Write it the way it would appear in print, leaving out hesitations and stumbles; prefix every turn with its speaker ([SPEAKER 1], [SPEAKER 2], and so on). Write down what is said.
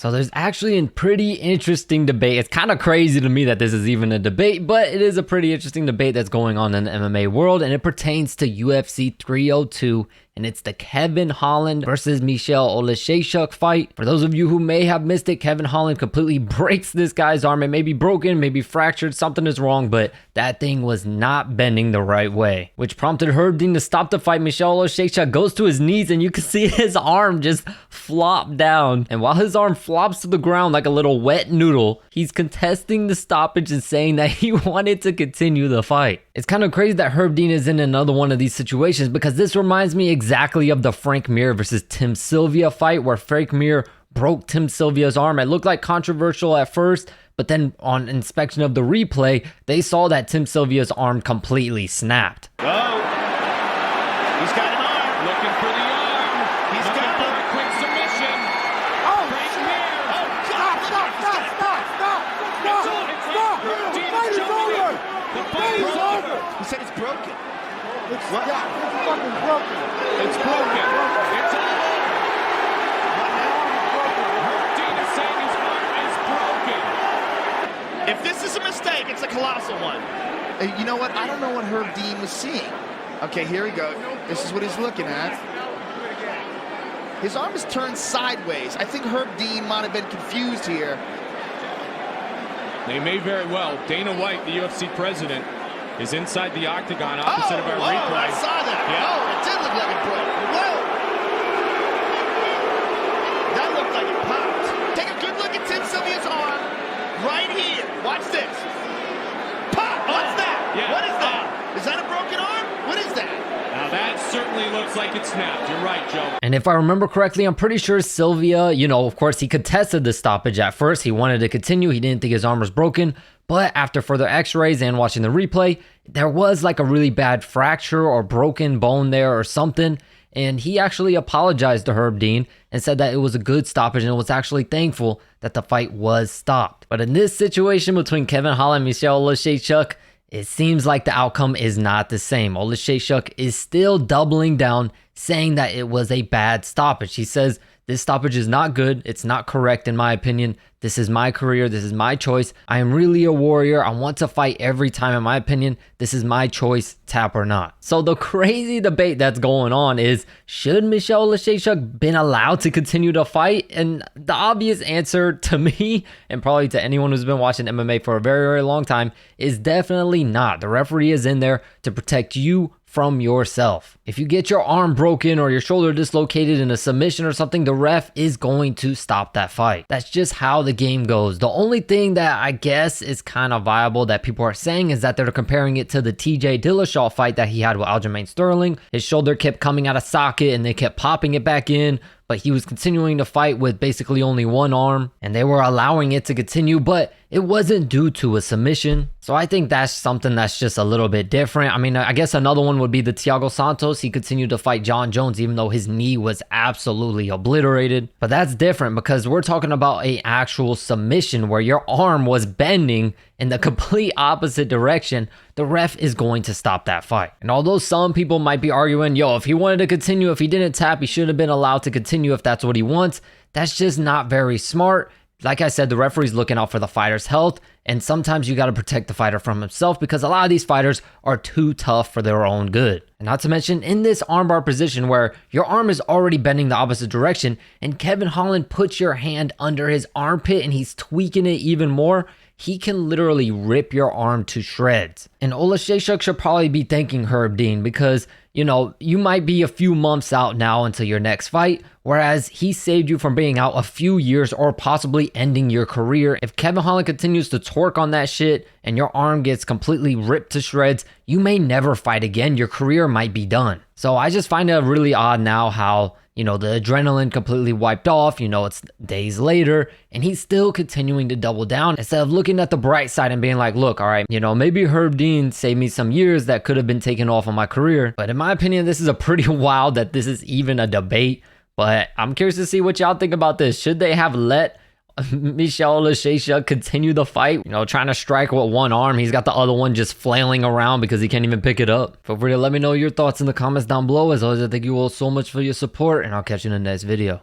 [SPEAKER 1] So there's actually a pretty interesting debate. It's kind of crazy to me that this is even a debate, but it is a pretty interesting debate that's going on in the MMA world, and it pertains to UFC 302, and it's the Kevin Holland versus Michal Oleksiejczuk fight. For those of you who may have missed it, Kevin Holland completely breaks this guy's arm. It may be broken, maybe fractured, something is wrong, but that thing was not bending the right way, which prompted Herb Dean to stop the fight. Michal Oleksiejczuk goes to his knees, and you can see his arm just flop down. And while his arm flops to the ground like a little wet noodle, he's contesting the stoppage and saying that he wanted to continue the fight. It's kind of crazy that Herb Dean is in another one of these situations, because this reminds me exactly of the Frank Mir versus Tim Sylvia fight, where Frank Mir broke Tim Sylvia's arm. It looked like controversial at first, but then on inspection of the replay, they saw that Tim Sylvia's arm completely snapped.
[SPEAKER 2] Oh, he's got an arm. Looking for the arm. He's got for a quick submission. Oh, Frank Mir. Oh, God. Stop. The fight is over. The fight is over. He said it's broken.
[SPEAKER 3] It's fucking broken.
[SPEAKER 2] It's broken. It's over. Herb Dean is saying his arm is broken. If this is a mistake, it's a colossal one.
[SPEAKER 3] You know what? I don't know what Herb Dean was seeing. Okay, here we go. This is what he's looking at. His arm is turned sideways. I think Herb Dean might have been confused here.
[SPEAKER 2] They may very well. Dana White, the UFC president, is inside the octagon opposite of our replay.
[SPEAKER 3] I saw that.
[SPEAKER 2] Yeah.
[SPEAKER 3] Oh, it did look like it broke. Whoa. That looked like it popped. Take a good look at Tim Sylvia's arm right here. Watch this. Pop. What's that?
[SPEAKER 2] Yeah.
[SPEAKER 3] What is that? Is that a broken arm? What is that?
[SPEAKER 2] Now that certainly looks like it snapped. You're right, Joe.
[SPEAKER 1] And if I remember correctly, I'm pretty sure Sylvia, of course, he contested the stoppage at first. He wanted to continue. He didn't think his arm was broken. But after further x-rays and watching the replay, there was like a really bad fracture or broken bone there or something. And he actually apologized to Herb Dean and said that it was a good stoppage and was actually thankful that the fight was stopped. But in this situation between Kevin Holland and Michal Oleksiejczuk, it seems like the outcome is not the same. Oleksiejczuk is still doubling down, saying that it was a bad stoppage. He says, this stoppage is not good. It's not correct in my opinion. This is my career. This is my choice. I am really a warrior. I want to fight every time. In my opinion, this is my choice, tap or not. So the crazy debate that's going on is, should Michal Oleksiejczuk been allowed to continue to fight? And the obvious answer to me, and probably to anyone who's been watching MMA for a very, very long time, is definitely not. The referee is in there to protect you from yourself. If you get your arm broken or your shoulder dislocated in a submission or something, the ref is going to stop that fight. That's just how the game goes. The only thing that I guess is kind of viable that people are saying is that they're comparing it to the TJ Dillashaw fight that he had with Aljamain Sterling. His shoulder kept coming out of socket and they kept popping it back in, but he was continuing to fight with basically only one arm, and they were allowing it to continue, but it wasn't due to a submission. So I think that's something that's just a little bit different. I mean, I guess another one would be the Thiago Santos. He continued to fight John Jones even though his knee was absolutely obliterated. But that's different because we're talking about an actual submission where your arm was bending in the complete opposite direction. The ref is going to stop that fight. And although some people might be arguing, if he wanted to continue, if he didn't tap, he should have been allowed to continue if that's what he wants. That's just not very smart. Like I said, the referee's looking out for the fighter's health, and sometimes you got to protect the fighter from himself because a lot of these fighters are too tough for their own good. And not to mention, in this armbar position where your arm is already bending the opposite direction and Kevin Holland puts your hand under his armpit and he's tweaking it even more, he can literally rip your arm to shreds. And Oleksiejczuk should probably be thanking Herb Dean because, you might be a few months out now until your next fight, whereas he saved you from being out a few years or possibly ending your career. If Kevin Holland continues to torque on that shit and your arm gets completely ripped to shreds, you may never fight again. Your career might be done. So I just find it really odd now how, the adrenaline completely wiped off, it's days later, and he's still continuing to double down instead of looking at the bright side and being like, look, all right, maybe Herb Dean saved me some years that could have been taken off on my career. But in my opinion, this is a pretty wild that this is even a debate. But I'm curious to see what y'all think about this. Should they have let Michal Oleksiejczuk continue the fight, trying to strike with one arm? He's got the other one just flailing around because he can't even pick it up. Feel free to let me know your thoughts in the comments down below. As always, I thank you all so much for your support, and I'll catch you in the next video.